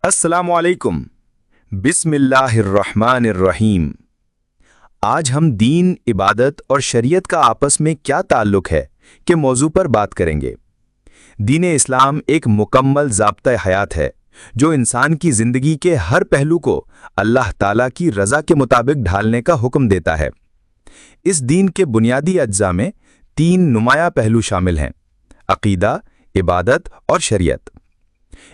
अस्सलामुअलैकुम। बिस्मिल्लाहिर्रहमानिर्रहीम। आज हम दीन, इबादत और शरीयत का आपस में क्या ताल्लुक है के मौजू पर बात करेंगे। दीन इस्लाम एक मुकम्मल ज़ाब्ता हयात है जो इंसान की ज़िंदगी के हर पहलू को अल्लाह ताला की रज़ा के मुताबिक ढालने का हुक्म देता है। इस दीन के बुनियादी अज्जा में 3 नुमाया पहलू शामिल हैं: अक़ीदा, इबादत और शरीयत।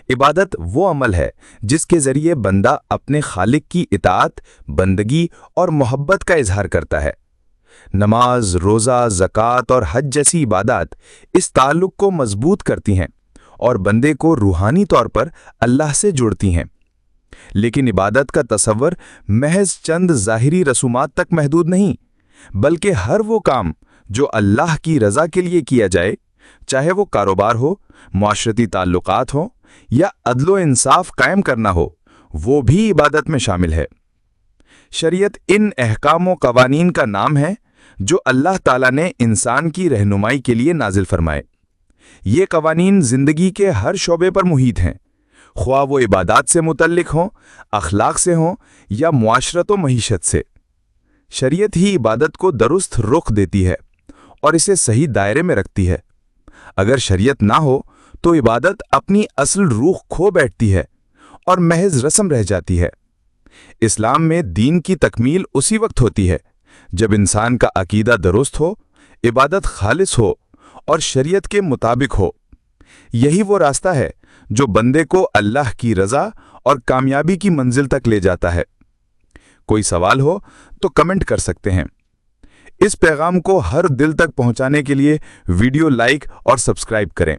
इबादत वो अमल है जिसके ज़रिए बंदा अपने खालिक की इताअत, बंदगी और मोहब्बत का इजहार करता है। नमाज, रोज़ा, ज़कात और हज जैसी इबादत इस ताल्लुक़ को मजबूत करती हैं और बंदे को रूहानी तौर पर अल्लाह से जोड़ती हैं। लेकिन इबादत का तसव्वुर महज चंद ज़ाहिरी रसूमात तक महदूद नहीं, बल्कि हर वो काम जो अल्लाह की रज़ा के लिए किया जाए, चाहे वो कारोबार हो, मुआशरती ताल्लुकात हो या अदलो इंसाफ कायम करना हो, वो भी इबादत में शामिल है। शरीयत इन अहकाम व कवानीन का नाम है जो अल्लाह ताला ने इंसान की रहनुमाई के लिए नाजिल फरमाए। ये कवानीन जिंदगी के हर शोबे पर मुहित हैं, ख्वाह वो इबादत से मुतल्लिक हों, अखलाक से हों या मुआशरत व मईशत से। शरीयत ही इबादत को दुरुस्त रुख देती है और इसे सही दायरे में रखती है। अगर शरीयत ना हो तो इबादत अपनी असल रूह खो बैठती है और महज रस्म रह जाती है। इस्लाम में दीन की तकमील उसी वक्त होती है जब इंसान का अकीदा दुरुस्त हो, इबादत खालिस हो और शरीयत के मुताबिक हो। यही वो रास्ता है जो बंदे को अल्लाह की रज़ा और कामयाबी की मंजिल तक ले जाता है। कोई सवाल हो तो कमेंट कर सकते हैं। इस पैगाम को हर दिल तक पहुंचाने के लिए वीडियो लाइक और सब्सक्राइब करें।